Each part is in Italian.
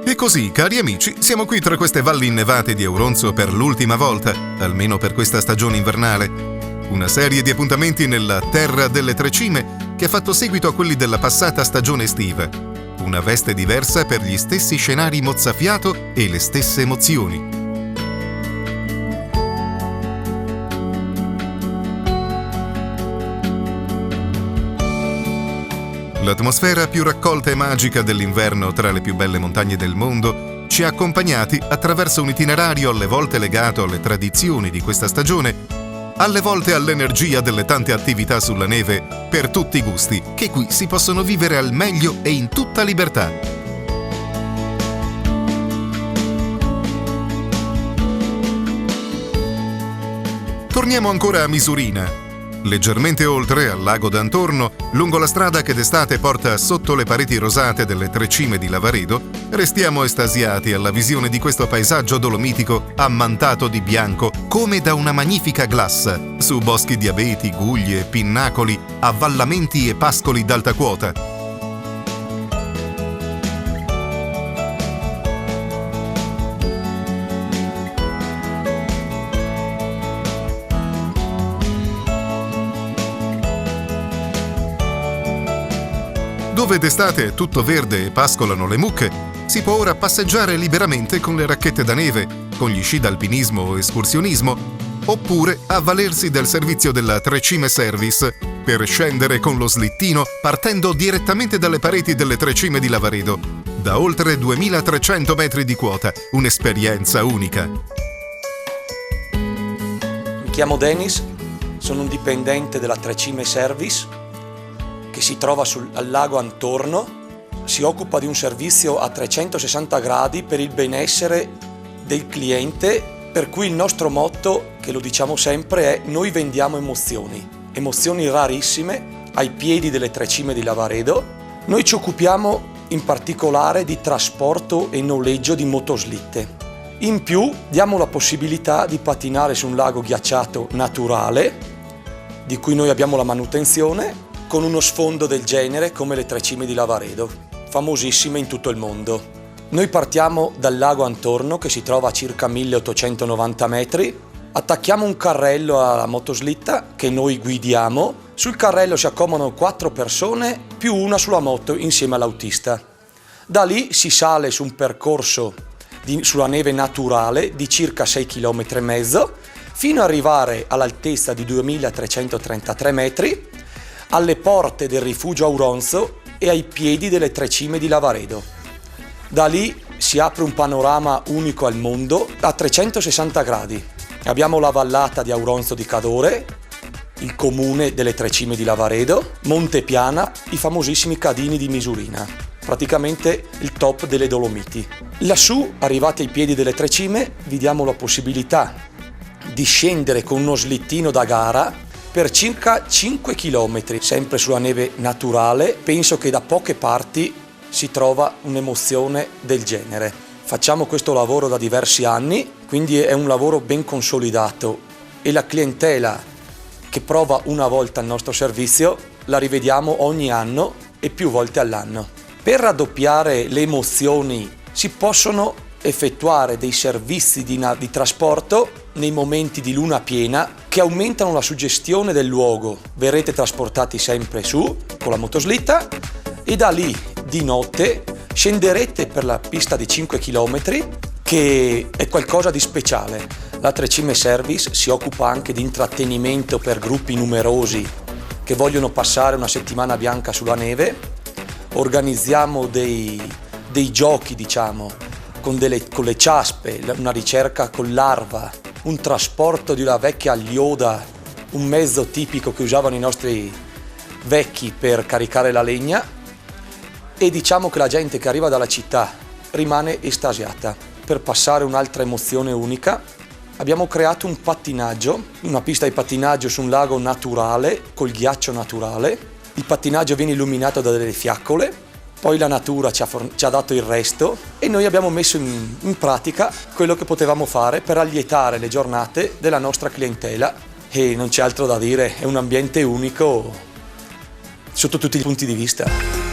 E così, cari amici, siamo qui tra queste valli innevate di Auronzo per l'ultima volta, almeno per questa stagione invernale. Una serie di appuntamenti nella Terra delle Tre Cime che ha fatto seguito a quelli della passata stagione estiva. Una veste diversa per gli stessi scenari mozzafiato e le stesse emozioni. L'atmosfera più raccolta e magica dell'inverno tra le più belle montagne del mondo ci ha accompagnati attraverso un itinerario alle volte legato alle tradizioni di questa stagione, alle volte all'energia delle tante attività sulla neve per tutti i gusti, che qui si possono vivere al meglio e in tutta libertà. Torniamo ancora a Misurina. Leggermente oltre, al lago d'Antorno, lungo la strada che d'estate porta sotto le pareti rosate delle Tre Cime di Lavaredo, restiamo estasiati alla visione di questo paesaggio dolomitico ammantato di bianco come da una magnifica glassa, su boschi di abeti, guglie, pinnacoli, avvallamenti e pascoli d'alta quota. Dove d'estate è tutto verde e pascolano le mucche, si può ora passeggiare liberamente con le racchette da neve, con gli sci d'alpinismo o escursionismo, oppure avvalersi del servizio della Tre Cime Service per scendere con lo slittino partendo direttamente dalle pareti delle Tre Cime di Lavaredo, da oltre 2300 metri di quota, un'esperienza unica. Mi chiamo Dennis, sono un dipendente della Tre Cime Service che si trova al lago Antorno. Si occupa di un servizio a 360 gradi per il benessere del cliente, per cui il nostro motto, che lo diciamo sempre, è: noi vendiamo emozioni rarissime ai piedi delle Tre Cime di Lavaredo. Noi ci occupiamo in particolare di trasporto e noleggio di motoslitte. In più diamo la possibilità di pattinare su un lago ghiacciato naturale, di cui noi abbiamo la manutenzione, con uno sfondo del genere come le Tre Cime di Lavaredo, famosissime in tutto il mondo. Noi partiamo dal lago Antorno, che si trova a circa 1890 metri, attacchiamo un carrello alla motoslitta che noi guidiamo. Sul carrello si accomodano 4 persone più una sulla moto insieme all'autista. Da lì si sale su un percorso sulla neve naturale di circa 6,5 km fino ad arrivare all'altezza di 2333 metri, alle porte del rifugio Auronzo e ai piedi delle Tre Cime di Lavaredo. Da lì si apre un panorama unico al mondo a 360 gradi. Abbiamo la vallata di Auronzo di Cadore, il comune delle Tre Cime di Lavaredo, Monte Piana, i famosissimi Cadini di Misurina, praticamente il top delle Dolomiti. Lassù, arrivati ai piedi delle Tre Cime, vi diamo la possibilità di scendere con uno slittino da gara per circa 5 km, sempre sulla neve naturale. Penso che da poche parti si trova un'emozione del genere. Facciamo questo lavoro da diversi anni, quindi è un lavoro ben consolidato e la clientela che prova una volta il nostro servizio la rivediamo ogni anno e più volte all'anno. Per raddoppiare le emozioni si possono effettuare dei servizi di trasporto nei momenti di luna piena che aumentano la suggestione del luogo. Verrete trasportati sempre su con la motoslitta e da lì di notte scenderete per la pista di 5 km, che è qualcosa di speciale. La Tre Cime Service si occupa anche di intrattenimento per gruppi numerosi che vogliono passare una settimana bianca sulla neve. Organizziamo dei giochi, diciamo, con le ciaspe, una ricerca con l'arva, un trasporto di una vecchia aglioda, un mezzo tipico che usavano i nostri vecchi per caricare la legna, e diciamo che la gente che arriva dalla città rimane estasiata per passare un'altra emozione unica, abbiamo creato un pattinaggio, una pista di pattinaggio su un lago naturale, col ghiaccio naturale. Il pattinaggio viene illuminato da delle fiaccole, poi la natura ci ha dato il resto e noi abbiamo messo in pratica quello che potevamo fare per allietare le giornate della nostra clientela e non c'è altro da dire, è un ambiente unico sotto tutti i punti di vista.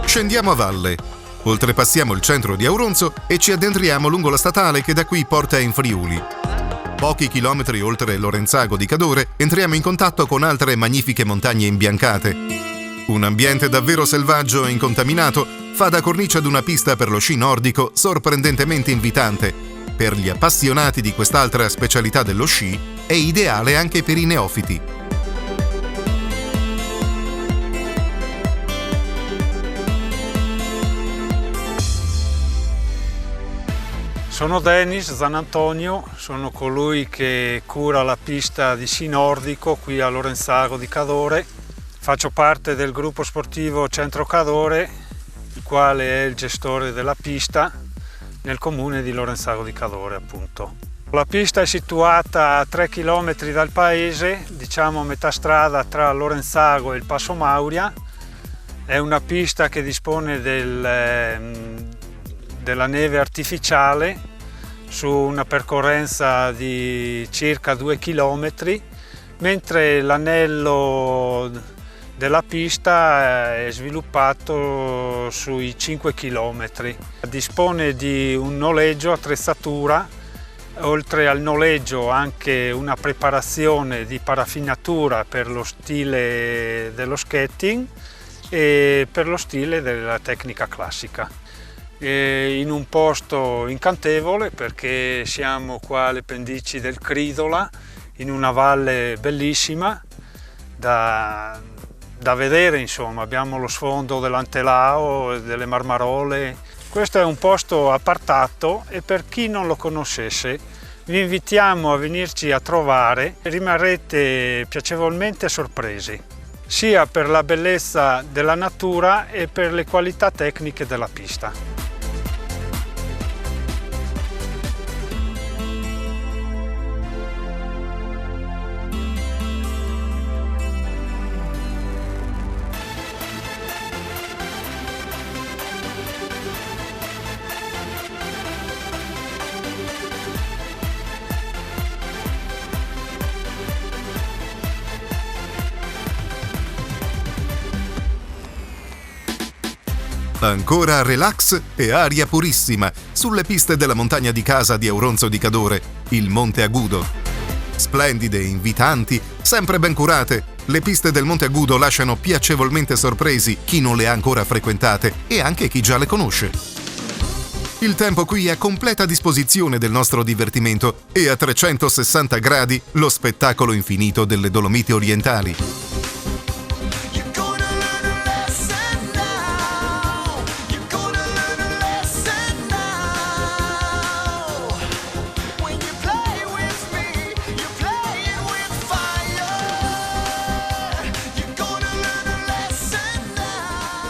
Scendiamo a valle, oltrepassiamo il centro di Auronzo e ci addentriamo lungo la statale che da qui porta in Friuli. Pochi chilometri oltre Lorenzago di Cadore entriamo in contatto con altre magnifiche montagne imbiancate. Un ambiente davvero selvaggio e incontaminato fa da cornice ad una pista per lo sci nordico sorprendentemente invitante. Per gli appassionati di quest'altra specialità dello sci è ideale anche per i neofiti. Sono Denis Zanantonio, sono colui che cura la pista di sci nordico qui a Lorenzago di Cadore. Faccio parte del gruppo sportivo Centro Cadore, il quale è il gestore della pista nel comune di Lorenzago di Cadore, appunto. La pista è situata a 3 km dal paese, diciamo a metà strada tra Lorenzago e il Passo Mauria. È una pista che dispone della neve artificiale su una percorrenza di circa 2 km, mentre l'anello della pista è sviluppato sui 5 km. Dispone di un noleggio attrezzatura, oltre al noleggio anche una preparazione di paraffinatura per lo stile dello skating e per lo stile della tecnica classica. In un posto incantevole perché siamo qua alle pendici del Cridola, in una valle bellissima da vedere, insomma. Abbiamo lo sfondo dell'Antelao e delle Marmarole. Questo è un posto appartato e per chi non lo conoscesse vi invitiamo a venirci a trovare e rimarrete piacevolmente sorpresi, sia per la bellezza della natura e per le qualità tecniche della pista. Ancora relax e aria purissima sulle piste della montagna di casa di Auronzo di Cadore, il Monte Agudo. Splendide, invitanti, sempre ben curate, le piste del Monte Agudo lasciano piacevolmente sorpresi chi non le ha ancora frequentate e anche chi già le conosce. Il tempo qui è a completa disposizione del nostro divertimento e a 360 gradi lo spettacolo infinito delle Dolomiti orientali.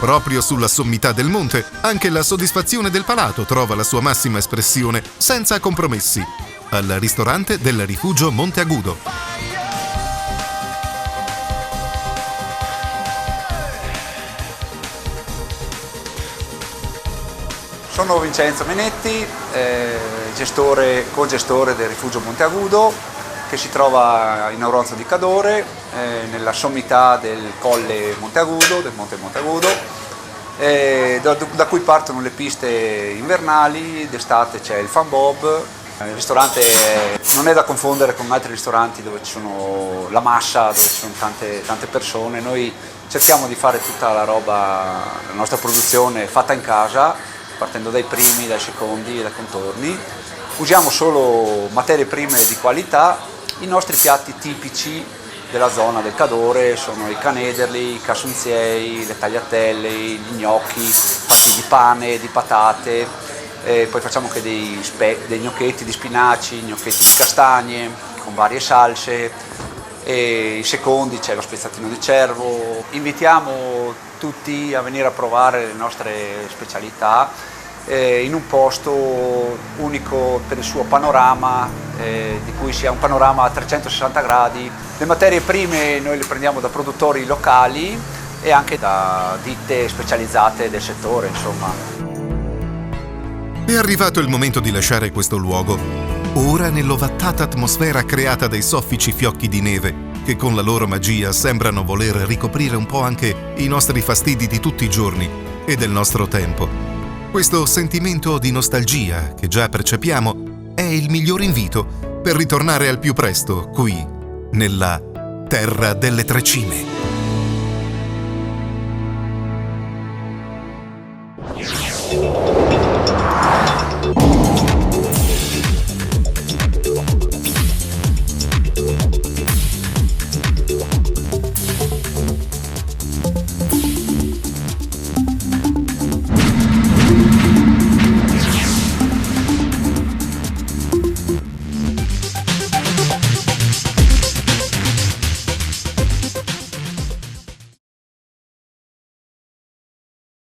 Proprio sulla sommità del monte, anche la soddisfazione del palato trova la sua massima espressione, senza compromessi, al ristorante del Rifugio Monte Agudo. Sono Vincenzo Menetti, co-gestore del Rifugio Monte Agudo, che si trova in Auronzo di Cadore, nella sommità del Colle Monte Agudo, del Monte Monte Agudo, da cui partono le piste invernali. D'estate c'è il fan bob, Il ristorante non è da confondere con altri ristoranti dove ci sono la massa, dove ci sono tante persone. Noi cerchiamo di fare tutta la nostra produzione fatta in casa, partendo dai primi, dai secondi e dai contorni. Usiamo solo materie prime di qualità. I nostri piatti tipici della zona del Cadore sono i canederli, i casunziei, le tagliatelle, gli gnocchi fatti di pane, di patate, poi facciamo anche dei gnocchetti di spinaci, gnocchetti di castagne con varie salse, e i secondi c'è lo spezzatino di cervo. Invitiamo tutti a venire a provare le nostre specialità in un posto unico per il suo panorama, di cui sia un panorama a 360 gradi. Le materie prime noi le prendiamo da produttori locali e anche da ditte specializzate del settore, insomma. È arrivato il momento di lasciare questo luogo. Ora nell'ovattata atmosfera creata dai soffici fiocchi di neve, che con la loro magia sembrano voler ricoprire un po' anche i nostri fastidi di tutti i giorni e del nostro tempo. Questo sentimento di nostalgia che già percepiamo è il miglior invito per ritornare al più presto qui, nella Terra delle Tre Cime.